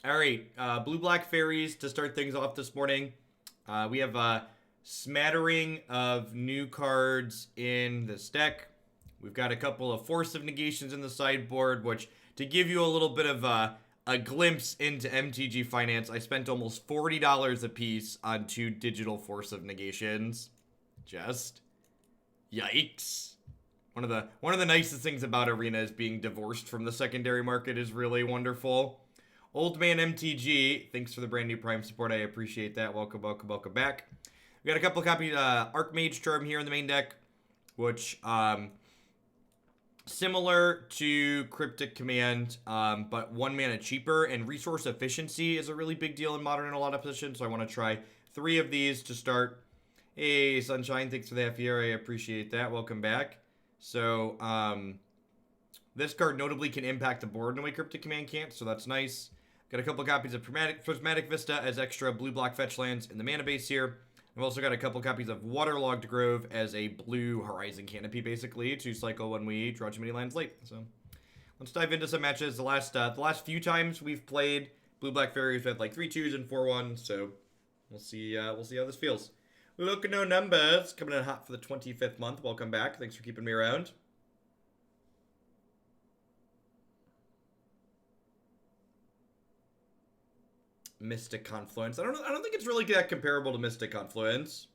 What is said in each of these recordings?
All right, blue-black fairies to start things off this morning. We have a smattering of new cards in this deck. We've got a couple of Force of Negations in the sideboard, which, to give you a little bit of a glimpse into MTG finance, I spent almost $40 a piece on 2 digital Force of Negations. Just yikes. One of the nicest things about Arena is being divorced from the secondary market is really wonderful. Old Man MTG, thanks for the brand new Prime support. I appreciate that. Welcome, welcome, welcome back. We got a couple of copies Archmage Charm here in the main deck, which similar to Cryptic Command, but 1 mana cheaper, and resource efficiency is a really big deal in Modern in a lot of positions, so I want to try 3 of these to start. Hey, Sunshine, thanks for the half year. I appreciate that. Welcome back. So, this card notably can impact the board in a way Cryptic Command can't, so that's nice. Got a couple copies of Prismatic Vista as extra blue-black fetch lands in the mana base here. I've also got a couple copies of Waterlogged Grove as a blue Horizon Canopy, basically, to cycle when we draw too many lands late. So, let's dive into some matches. The last few times we've played blue-black fairies, we've had like 3-2s and 4-1, so we'll see how this feels. Look at no numbers, coming in hot for the 25th month. Welcome back. Thanks for keeping me around. Mystic Confluence. I don't think it's really that comparable to Mystic Confluence.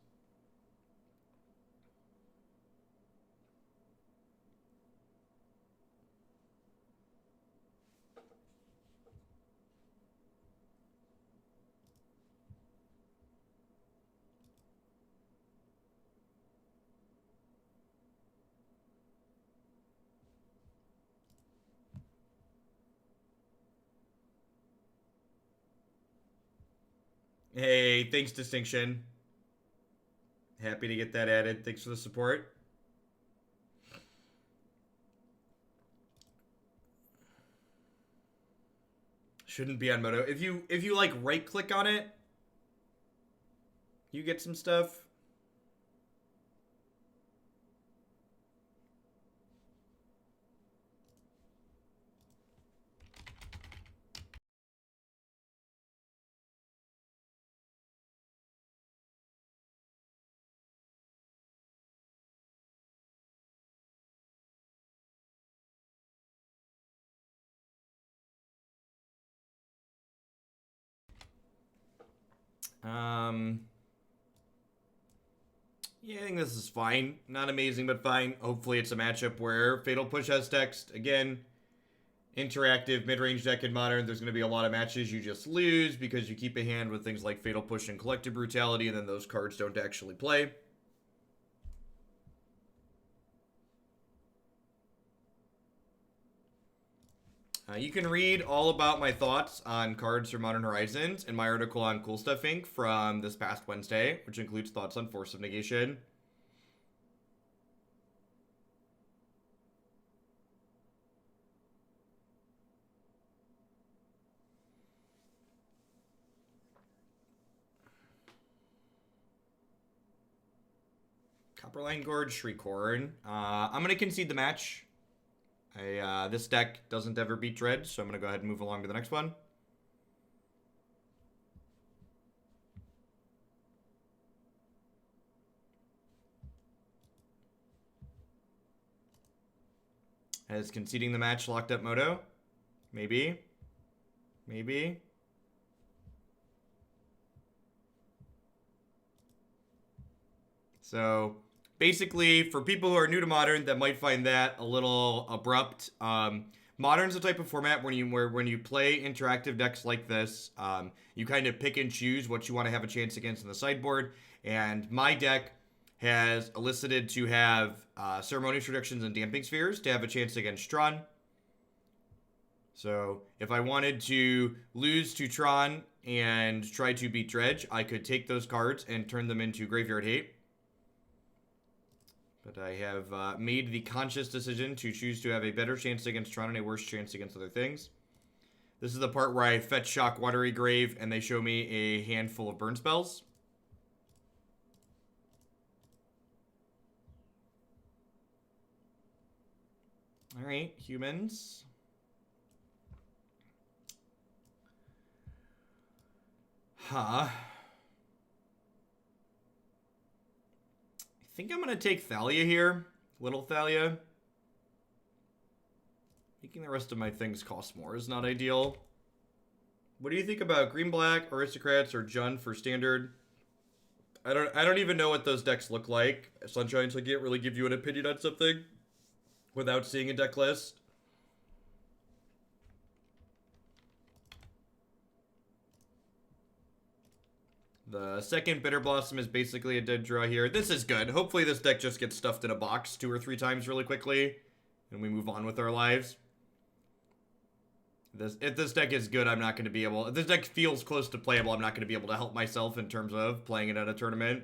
Hey, thanks, Distinction. Happy to get that added. Thanks for the support. Shouldn't be on Moto. If you like right click on it, you get some stuff. Yeah, I think this is fine. Not amazing, but fine. Hopefully it's a matchup where Fatal Push has text. Again, interactive mid-range deck in Modern. There's going to be a lot of matches you just lose because you keep a hand with things like Fatal Push and Collective Brutality, and then those cards don't actually play. You can read all about my thoughts on cards for Modern Horizons in my article on Cool Stuff Inc. from this past Wednesday, which includes thoughts on Force of Negation. Copperline Gorge, Shriekhorn. I'm going to concede the match. This deck doesn't ever beat Dread, so I'm going to go ahead and move along to the next one. Has conceding the match locked up Moto? Maybe. Maybe. So, basically, for people who are new to Modern that might find that a little abrupt, Modern's the type of format when you play interactive decks like this, you kind of pick and choose what you want to have a chance against in the sideboard, and my deck has elicited to have Ceremonious Rejections and Damping Spheres to have a chance against Tron. So, if I wanted to lose to Tron and try to beat Dredge, I could take those cards and turn them into Graveyard Hate. But I have made the conscious decision to choose to have a better chance against Tron and a worse chance against other things. This is the part where I fetch shock Watery Grave and they show me a handful of burn spells. Alright, humans. Huh. I think I'm going to take Thalia here. Little Thalia. Making the rest of my things cost more is not ideal. What do you think about Green-Black, Aristocrats, or Jund for Standard? I don't even know what those decks look like. Sunshine, so I can't really give you an opinion on something without seeing a deck list. The second Bitterblossom is basically a dead draw here. This is good. Hopefully this deck just gets stuffed in a box 2 or 3 times really quickly, and we move on with our lives. If this deck is good, I'm not going to be able... If this deck feels close to playable, I'm not going to be able to help myself in terms of playing it at a tournament.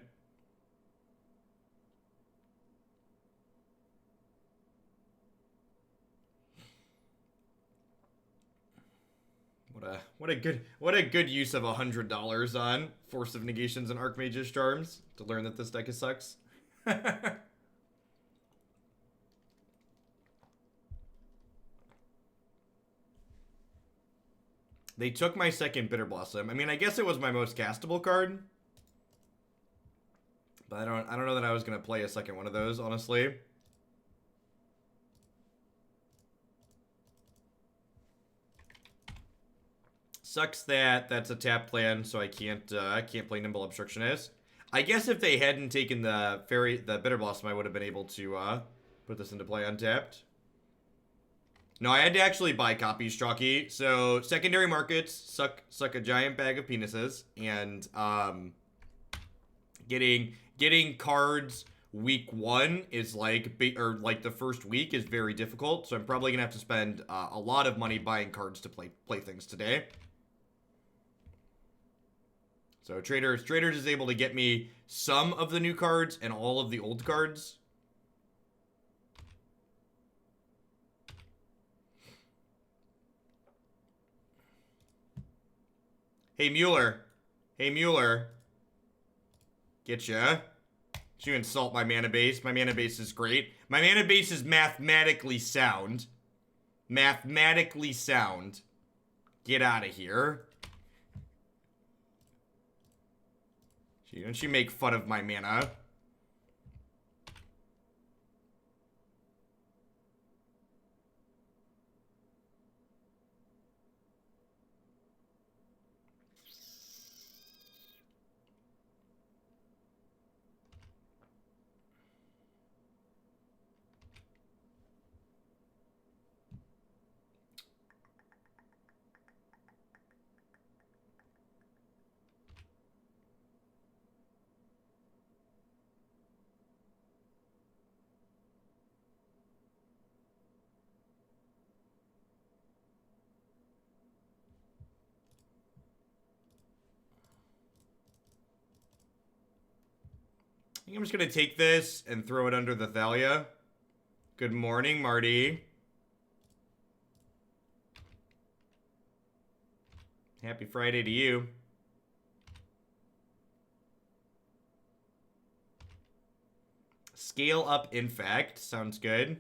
What a good use of $100 on Force of Negations and Archmage's Charms to learn that this deck sucks. They took my second Bitterblossom. I mean, I guess it was my most castable card. But I don't know that I was gonna play a second one of those, honestly. Sucks that that's a tap plan, so I can't play Nimble Obstructionist. I guess if they hadn't taken the Bitterblossom, I would have been able to put this into play untapped. No, I had to actually buy copies, Chalky. So secondary markets suck a giant bag of penises, and getting cards week 1 is like the first week is very difficult. So I'm probably gonna have to spend a lot of money buying cards to play things today. So Traders is able to get me some of the new cards and all of the old cards. Hey, Mueller. Hey, Mueller. Getcha. You insult my mana base. My mana base is great. My mana base is mathematically sound. Mathematically sound. Get out of here. Don't you make fun of my mana. I think I'm just going to take this and throw it under the Thalia. Good morning, Marty. Happy Friday to you. Scale up, in fact. Sounds good.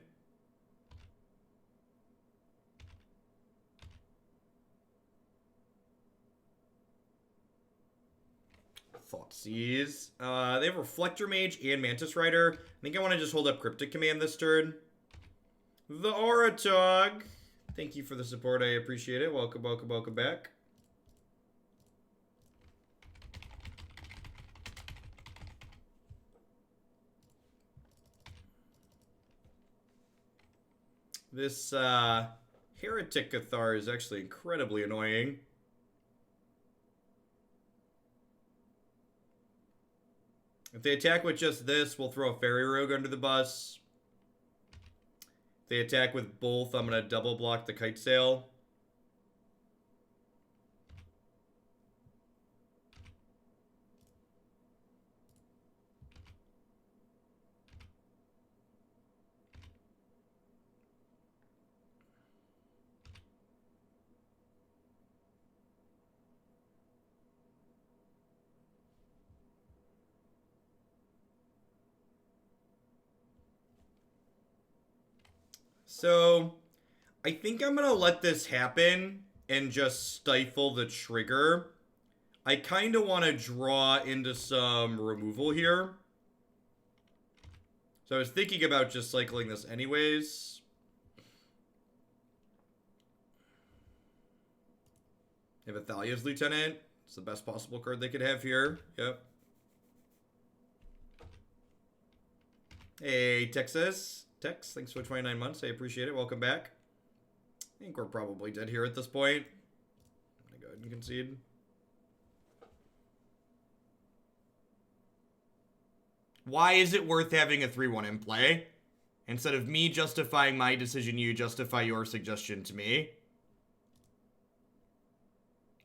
Thoughtseize. They have Reflector Mage and Mantis Rider. I think I want to just hold up Cryptic Command this turn. The Oratog. Thank you for the support. I appreciate it. Welcome, welcome, welcome back. This Heretic Cathar is actually incredibly annoying. If they attack with just this, we'll throw a Fairy Rogue under the bus. If they attack with both, I'm going to double block the Kite Sail. So, I think I'm going to let this happen and just stifle the trigger I kind of want to draw into some removal here. So I was thinking about just cycling this anyways. They have Athalia's Lieutenant. It's the best possible card they could have here. Yep. Hey, Texas. Tex, thanks for 29 months. I appreciate it. Welcome back. I think we're probably dead here at this point. I'm going to go ahead and concede. Why is it worth having a 3-1 in play? Instead of me justifying my decision, you justify your suggestion to me.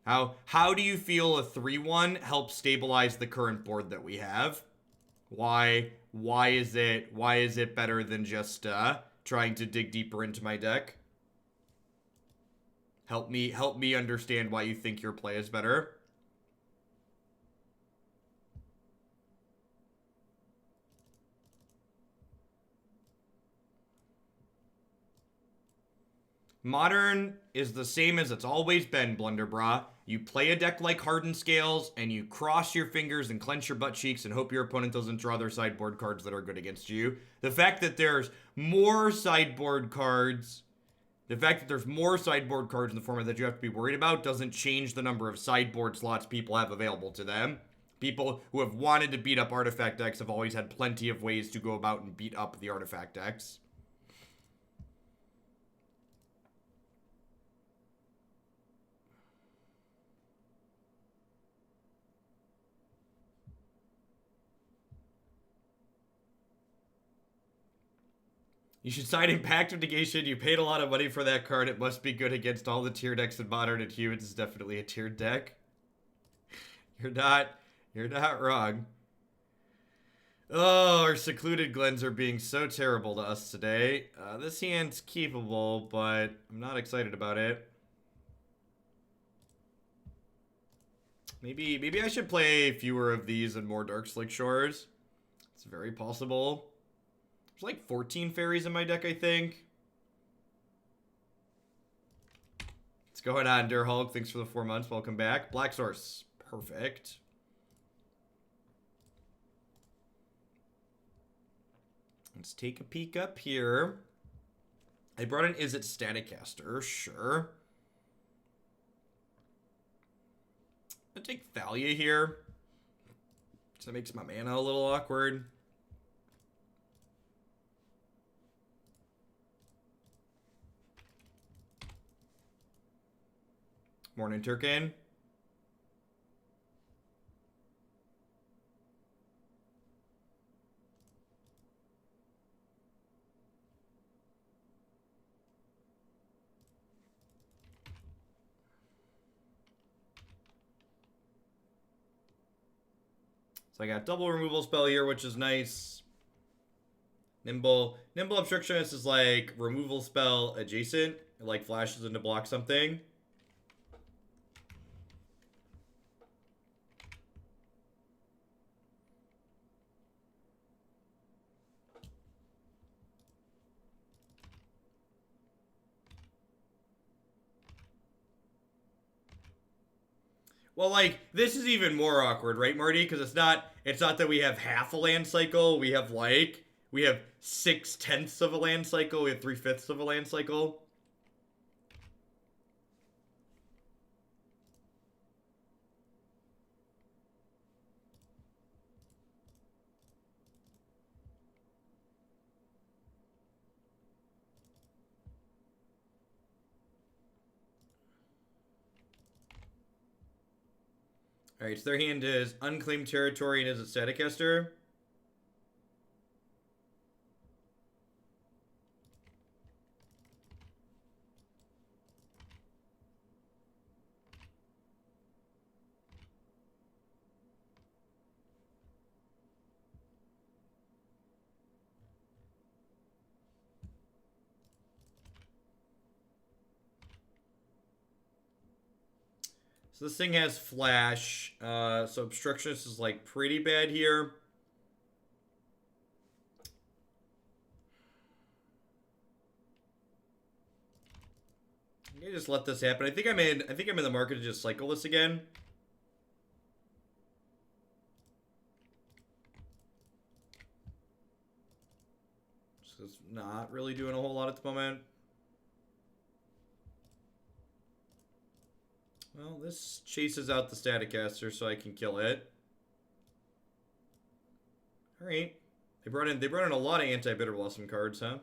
How do you feel a 3-1 helps stabilize the current board that we have? Why is it better than just trying to dig deeper into my deck? Help me understand why you think your play is better. Modern is the same as it's always been, Blunderbra. You play a deck like Hardened Scales, and you cross your fingers and clench your butt cheeks and hope your opponent doesn't draw their sideboard cards that are good against you. The fact that there's more sideboard cards in the format that you have to be worried about doesn't change the number of sideboard slots people have available to them. People who have wanted to beat up artifact decks have always had plenty of ways to go about and beat up the artifact decks. You should side in Pact of Negation. You paid a lot of money for that card. It must be good against all the tier decks in Modern, and Humans is definitely a tiered deck. You're not wrong. Oh, our Secluded Glens are being so terrible to us today. This hand's keepable, but I'm not excited about it. Maybe I should play fewer of these and more Darkslick Shores. It's very possible. There's like 14 fairies in my deck, I think. What's going on, Dear Hulk? Thanks for the 4 months. Welcome back. Black Source. Perfect. Let's take a peek up here. I brought in Is It Snapcaster? Sure. I'll take Thalia here. So that makes my mana a little awkward. Morning, Turkin. So I got double removal spell here, which is nice. Nimble Obstructionist is like removal spell adjacent. It like flashes in to block something. Well, like, this is even more awkward, right, Marty? Because it's not that we have half a land cycle. We have 6/10 of a land cycle. We have 3/5 of a land cycle. Alright, so their hand is Unclaimed Territory and is it Snapcaster? So this thing has flash, so Obstructionist is like pretty bad here. I'm gonna just let this happen. I think I'm in the market to just cycle this again. not really doing a whole lot at the moment. Well, this chases out the Snapcaster so I can kill it. Alright. They brought in a lot of anti-Bitterblossom cards, huh?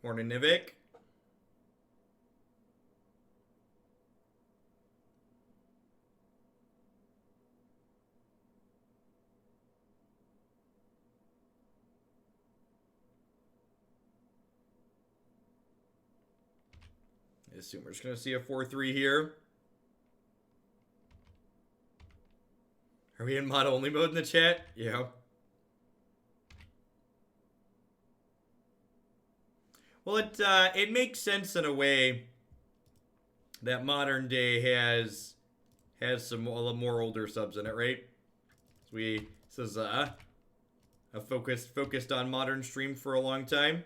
Ornanivik. I assume we're just going to see a 4-3 here. Are we in mod only mode in the chat? Yeah. Well, it makes sense in a way that modern day has some more older subs in it, right? So this is a focused on modern stream for a long time.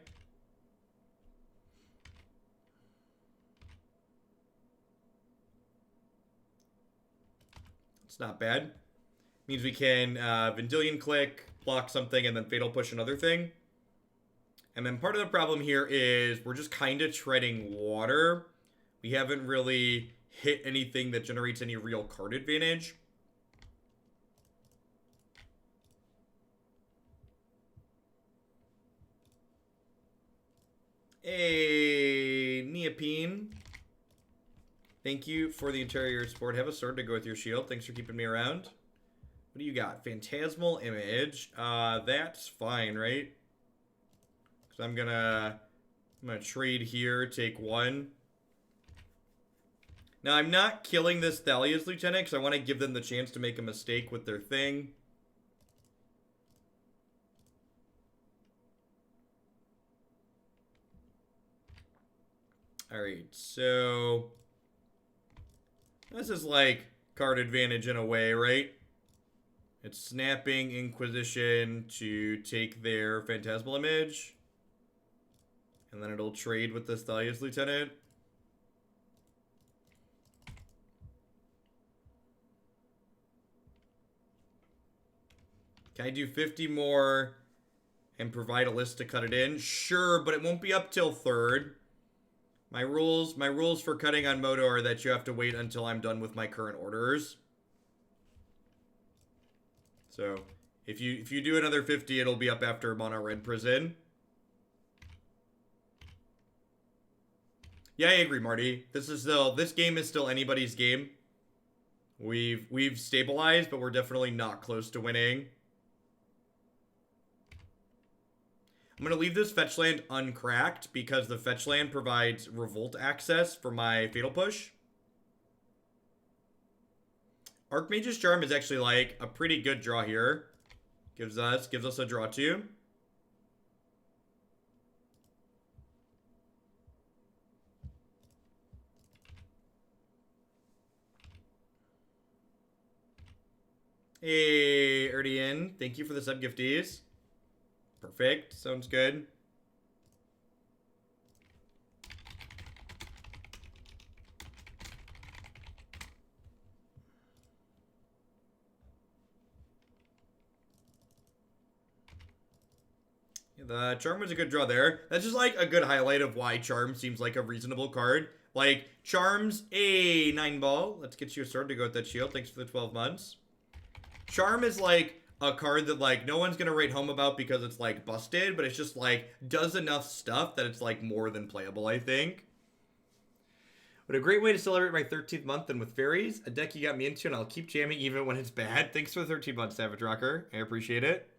It's not bad. Means we can Vendilion Clique, block something, and then Fatal Push another thing. And then part of the problem here is we're just kind of treading water. We haven't really hit anything that generates any real card advantage. Hey, Neopene. Thank you for the interior support. Have a sword to go with your shield. Thanks for keeping me around. What do you got? Phantasmal Image. That's fine, right? Because I'm gonna trade here, take one. Now, I'm not killing this Thalia's Lieutenant because I want to give them the chance to make a mistake with their thing. Alright, so this is like card advantage in a way, right? It's snapping Inquisition to take their Phantasmal Image. And then it'll trade with this Thalia's Lieutenant. Can I do 50 more and provide a list to cut it in? Sure, but it won't be up till third. My rules for cutting on Moto are that you have to wait until I'm done with my current orders. So, if you do another 50, it'll be up after Mono Red Prison. Yeah, I agree, Marty. This game is still anybody's game. We've stabilized, but we're definitely not close to winning. I'm going to leave this fetch land uncracked because the fetch land provides Revolt access for my Fatal Push. Archmage's Charm is actually like a pretty good draw here. Gives us a draw too. Hey, Erdian, thank you for the sub gifties. Perfect. Sounds good. Yeah, the Charm was a good draw there. That's just like a good highlight of why Charm seems like a reasonable card. Like, Charm's a 9-ball. Let's get you a sword to go with that shield. Thanks for the 12 months. Charm is like a card that like no one's gonna write home about because it's like busted, but it's just like does enough stuff that it's like more than playable, I think. What a great way to celebrate my 13th month and with fairies, a deck you got me into, and I'll keep jamming even when it's bad. Thanks for the 13 months, Savage Rocker. I appreciate it.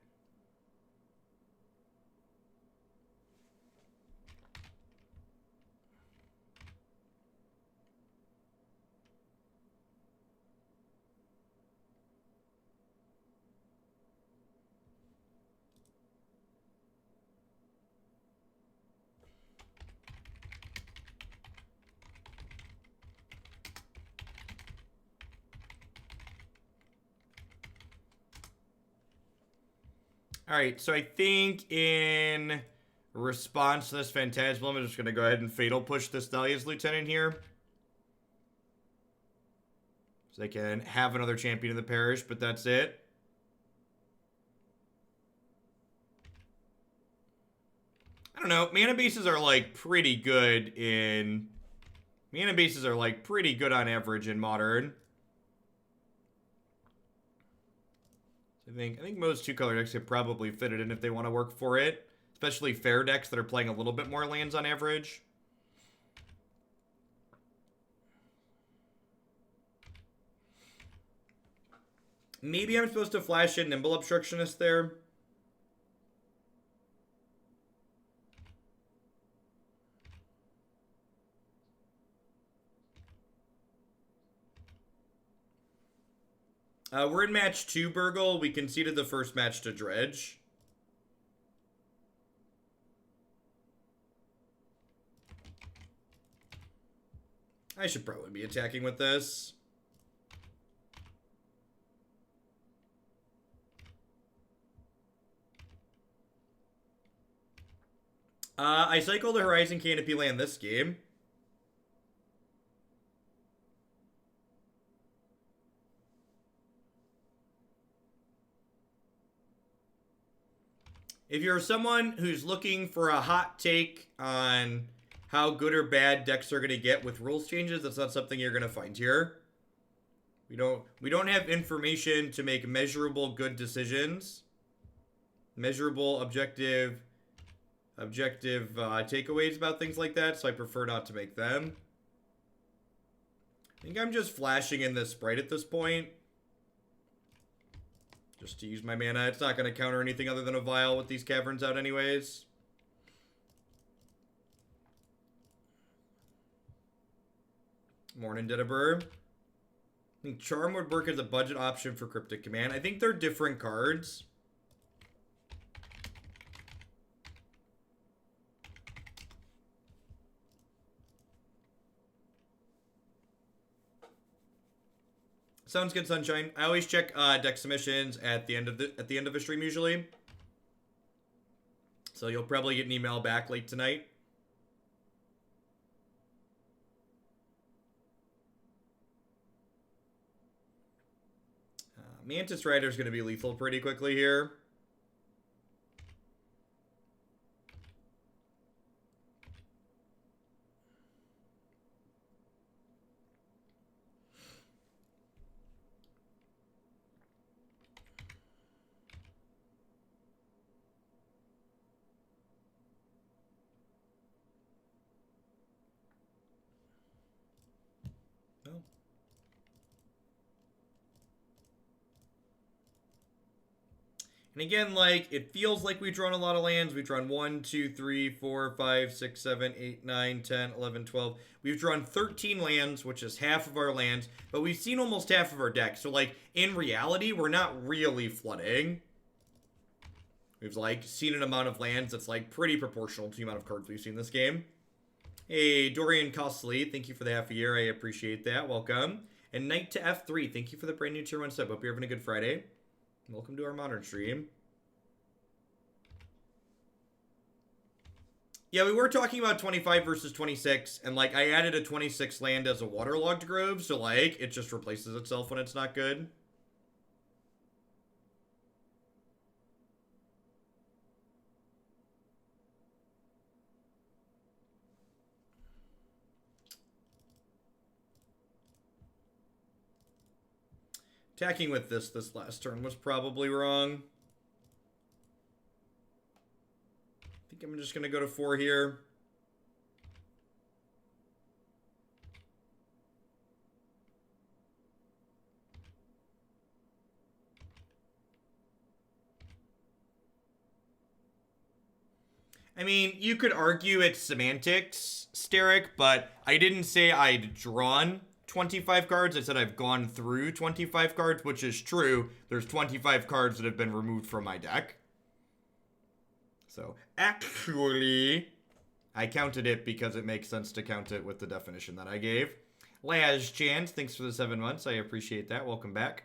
Alright, so I think in response to this Phantasmal, I'm just going to go ahead and Fatal Push this Thalia's Lieutenant here. So they can have another champion in the parish, but that's it. I don't know. Mana bases are like pretty good in... Mana bases are like pretty good on average in Modern. So I think most two-color decks could probably fit it in if they want to work for it. Especially fair decks that are playing a little bit more lands on average. Maybe I'm supposed to flash in Nimble Obstructionist there. We're in match 2, Burgle. We conceded the first match to Dredge. I should probably be attacking with this. I cycled a Horizon Canopy land this game. If you're someone who's looking for a hot take on how good or bad decks are going to get with rules changes, that's not something you're going to find here. We don't have information to make measurable good decisions. Measurable, objective takeaways about things like that, so I prefer not to make them. I think I'm just flashing in this Sprite at this point. Just to use my mana. It's not going to counter anything other than a Vial with these Caverns out anyways. Morning, Didabur. I think Charm would work as a budget option for Cryptic Command. I think they're different cards. Sounds good, Sunshine. I always check deck submissions at the end of a stream usually. So you'll probably get an email back late tonight. Mantis Rider is going to be lethal pretty quickly here. And again, like, it feels like we've drawn a lot of lands. We've drawn 1, 2, 3, 4, 5, 6, 7, 8, 9, 10, 11, 12. We've drawn 13 lands, which is half of our lands. But we've seen almost half of our deck. So, like, in reality, we're not really flooding. We've, like, seen an amount of lands that's, like, pretty proportional to the amount of cards we've seen this game. Hey, Dorian Costly, thank you for the half a year. I appreciate that. Welcome. And Knight to F3, thank you for the brand new tier 1 sub. Hope you're having a good Friday. Welcome to our Modern stream. Yeah, we were talking about 25 versus 26, and, like, I added a 26 land as a Waterlogged Grove, so, like, it just replaces itself when it's not good. Attacking with this last turn was probably wrong. I think I'm just going to go to 4 here. I mean, you could argue it's semantics, Steric, but I didn't say I'd drawn 25 cards. I said I've gone through 25 cards, which is true. There's 25 cards that have been removed from my deck. So, actually, I counted it because it makes sense to count it with the definition that I gave. Laz Chance, thanks for the 7 months. I appreciate that. Welcome back.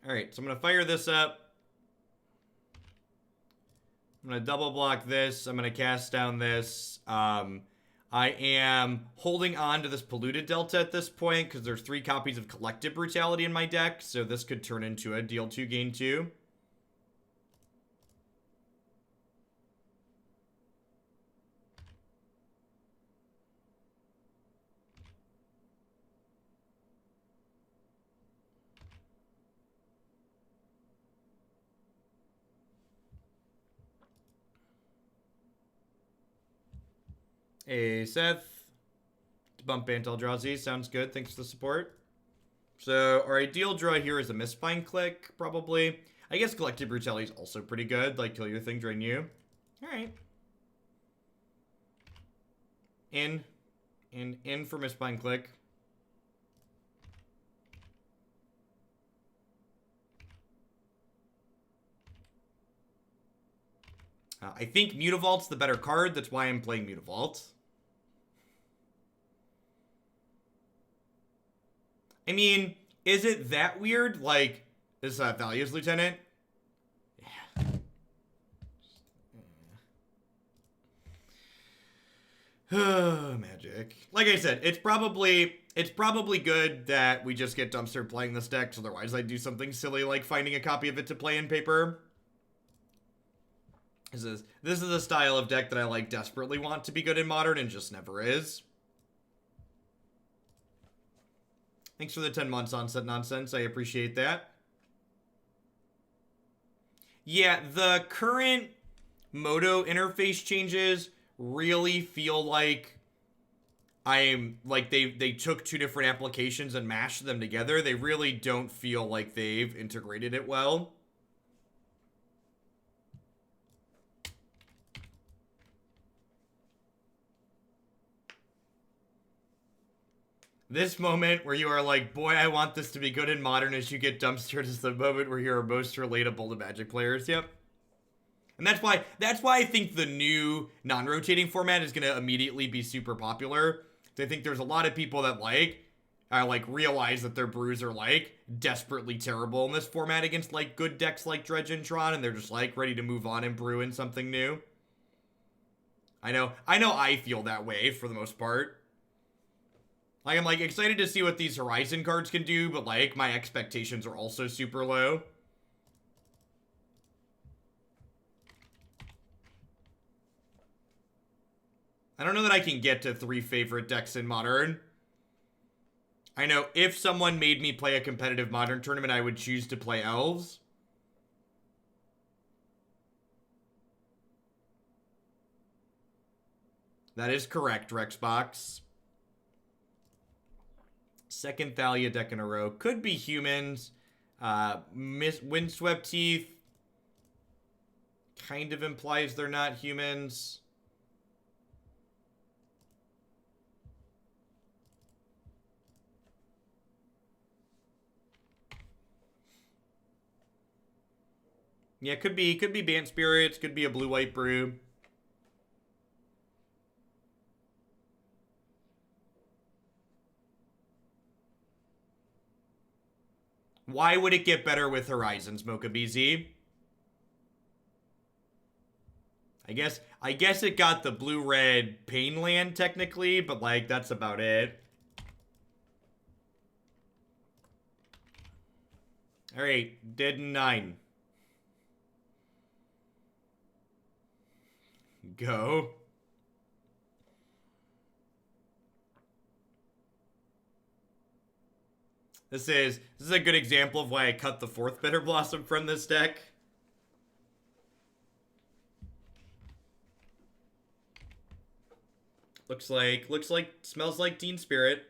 Alright, so I'm going to fire this up. I'm going to double block this. I'm going to cast down this. I am holding on to this Polluted Delta at this point because there's 3 copies of Collective Brutality in my deck, so this could turn into a deal 2, gain 2. Hey, Seth. To bump Bantal Drowsy. Sounds good. Thanks for the support. So, our ideal draw here is a Mistbind Clique, probably. I guess Collective Brutality is also pretty good. Like, kill your thing, drain you. Alright. In for Mistbind Clique. I think Mutavault's the better card. That's why I'm playing Mutavault. I mean, is it that weird? Like, this Values Lieutenant? Yeah. Magic. Like I said, it's probably good that we just get dumpster playing this deck, so otherwise I'd do something silly like finding a copy of it to play in paper. This is the style of deck that I like desperately want to be good in Modern and just never is. Thanks for the 10 months onset nonsense. I appreciate that. Yeah, the current Moto interface changes really feel like they took 2 different applications and mashed them together. They really don't feel like they've integrated it well. This moment where you are like, boy, I want this to be good in Modern as you get dumpstered is the moment where you're most relatable to Magic players. Yep. And that's why I think the new non-rotating format is going to immediately be super popular. I think there's a lot of people that realize that their brews are like desperately terrible in this format against like good decks like Dredge and Tron, and they're just like ready to move on and brew in something new. I know I feel that way for the most part. Like, I'm, like, excited to see what these Horizon cards can do, but, like, my expectations are also super low. I don't know that I can get to 3 favorite decks in Modern. I know if someone made me play a competitive Modern tournament, I would choose to play Elves. That is correct, Rexbox. Second Thalia deck in a row. Could be humans. Windswept Teeth kind of implies they're not humans. Yeah, could be Bant Spirits, could be a blue-white brew. Why would it get better with Horizons, Mocha BZ? I guess it got the blue-red Pain Land, technically, but, like, that's about it. Alright, dead in 9. Go. This is a good example of why I cut the 4th Bitterblossom from this deck. Looks like, smells like Teen Spirit.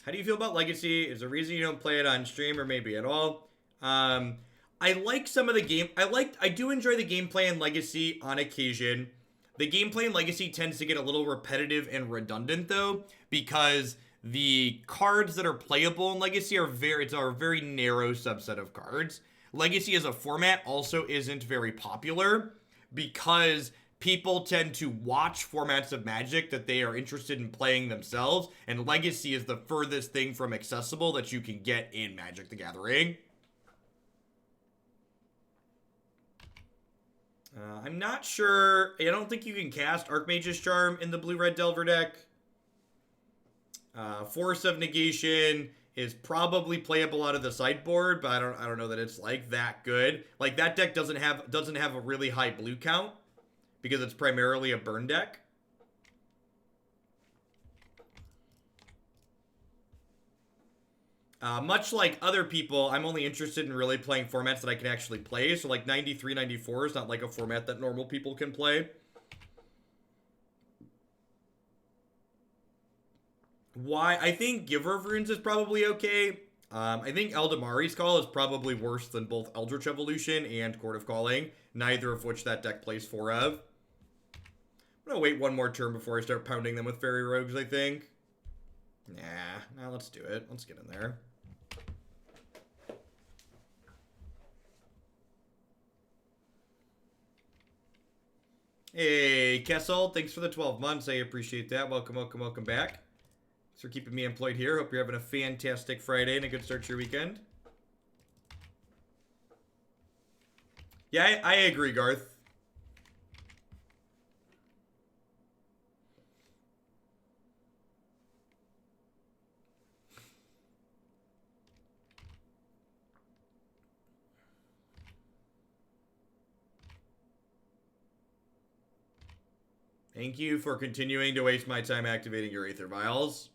How do you feel about Legacy? Is there a reason you don't play it on stream or maybe at all? I like some of the game. I do enjoy the gameplay in Legacy on occasion. The gameplay in Legacy tends to get a little repetitive and redundant, though, because the cards that are playable in Legacy are it's a very narrow subset of cards. Legacy as a format also isn't very popular because people tend to watch formats of Magic that they are interested in playing themselves, and Legacy is the furthest thing from accessible that you can get in Magic the Gathering. I'm not sure. I don't think you can cast Archmage's Charm in the Blue-Red Delver deck. Force of Negation is probably playable out of the sideboard, but I don't know that it's like that good. Like that deck doesn't have a really high blue count because it's primarily a burn deck. Much like other people, I'm only interested in really playing formats that I can actually play. So like 93, 94 is not like a format that normal people can play. Why? I think Giver of Runes is probably okay. I think Eldamari's Call is probably worse than both Eldritch Evolution and Court of Calling, neither of which that deck plays 4 of. I'm gonna wait one more turn before I start pounding them with Fairy Rogues, I think. Nah, let's do it. Let's get in there. Hey, Kessel, thanks for the 12 months. I appreciate that. Welcome, welcome, welcome back. Thanks for keeping me employed here. Hope you're having a fantastic Friday and a good start to your weekend. Yeah, I agree, Garth. Thank you for continuing to waste my time activating your Aether Vials.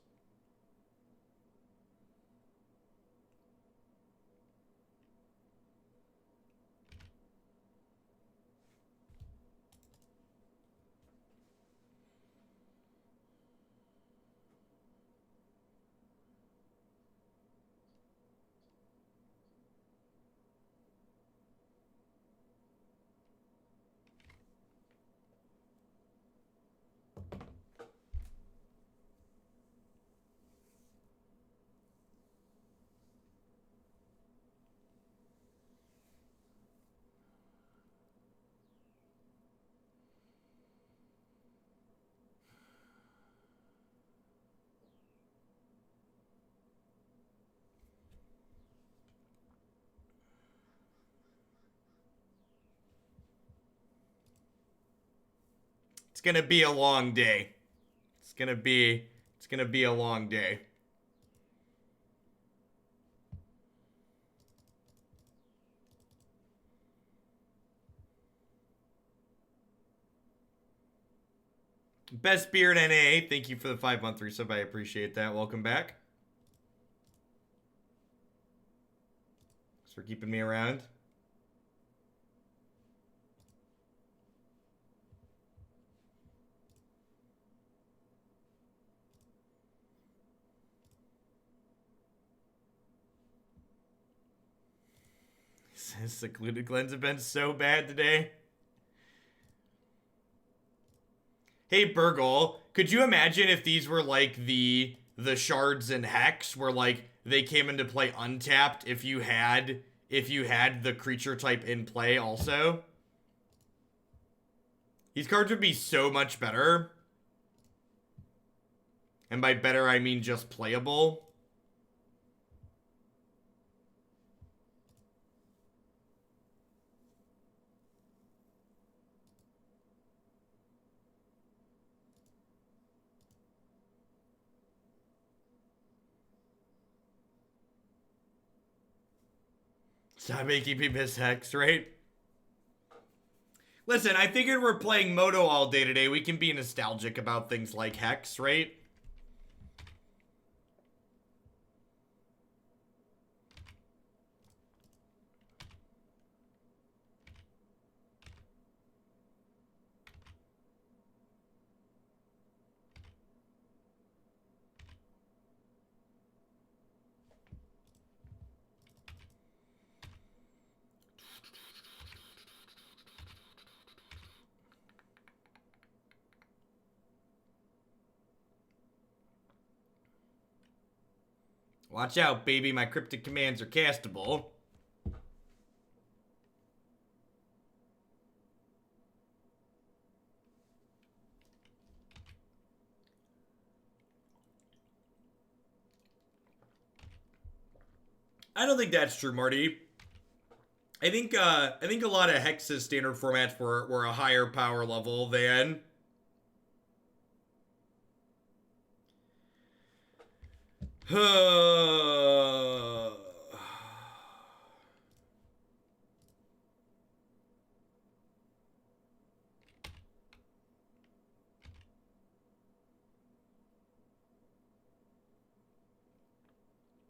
It's gonna be a long day. It's gonna be a long day. Best Beard NA, thank you for the 5-month resub. I appreciate that. Welcome back. Thanks for keeping me around. Secluded Glens have been so bad today. Hey, Burgle, could you imagine if these were like the shards and hex, where like they came into play untapped if you had the creature type in play also? These cards would be so much better. And by better, I mean just playable. Stop making me miss Hex, right? Listen, I figured we're playing Moto all day today. We can be nostalgic about things like Hex, right? Watch out, baby. My Cryptic Commands are castable. I don't think that's true, Marty. I think a lot of Hex's standard formats were a higher power level than.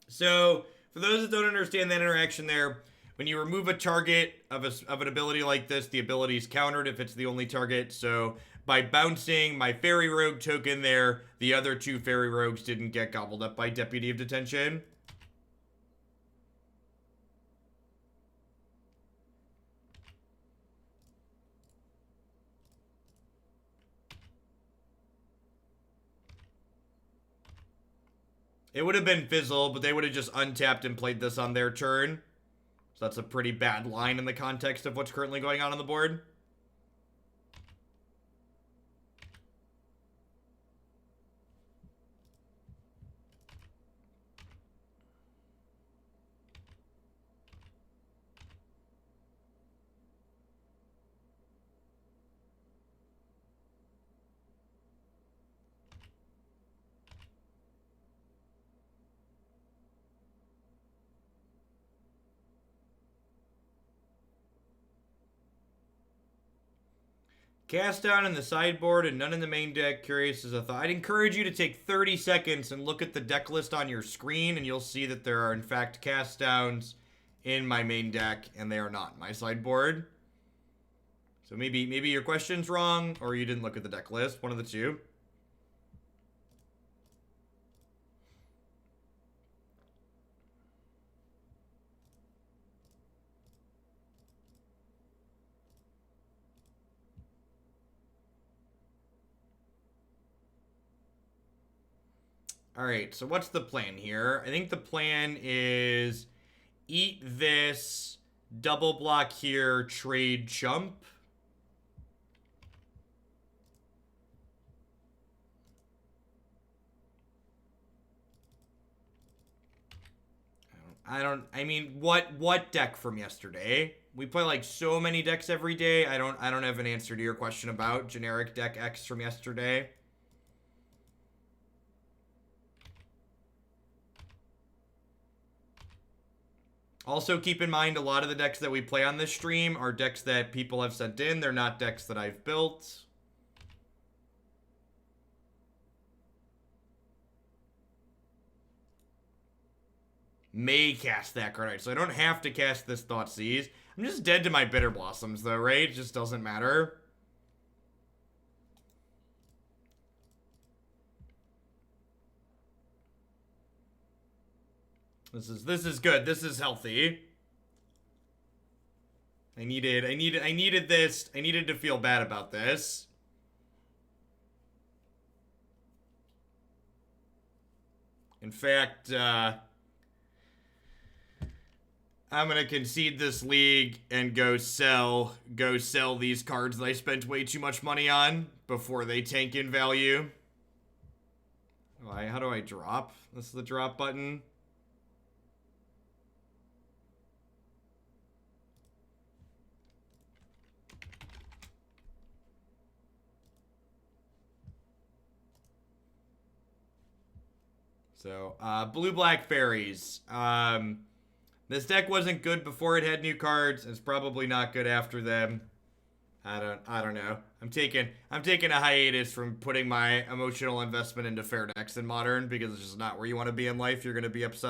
So, for those that don't understand that interaction there, when you remove a target of an ability like this, the ability is countered if it's the only target. So, by bouncing my Fairy Rogue token there, the other two Fairy Rogues didn't get gobbled up by Deputy of Detention. It would have been Fizzle, but they would have just untapped and played this on their turn. So that's a pretty bad line in the context of what's currently going on the board. Cast down in the sideboard and none in the main deck. Curious as a thought. I'd encourage you to take 30 seconds and look at the deck list on your screen, and you'll see that there are, in fact, cast downs in my main deck, and they are not in my sideboard. So maybe your question's wrong, or you didn't look at the deck list. One of the two. Alright, so what's the plan here? I think the plan is eat this, double block here, trade chump. I mean, what deck from yesterday? We play like so many decks every day. I don't have an answer to your question about generic deck X from yesterday. Also, keep in mind, a lot of the decks that we play on this stream are decks that people have sent in. They're not decks that I've built. May cast that card. Right, so I don't have to cast this Thoughtseize. I'm just dead to my Bitterblossoms, though, right? It just doesn't matter. This is good. This is healthy. I needed this. I needed to feel bad about this. In fact, I'm gonna concede this league and go sell these cards that I spent way too much money on before they tank in value. How do I drop? This is the drop button. So, blue-black fairies. This deck wasn't good before it had new cards. It's probably not good after them. I don't know. I'm taking a hiatus from putting my emotional investment into fair decks in Modern because it's just not where you want to be in life. You're going to be upset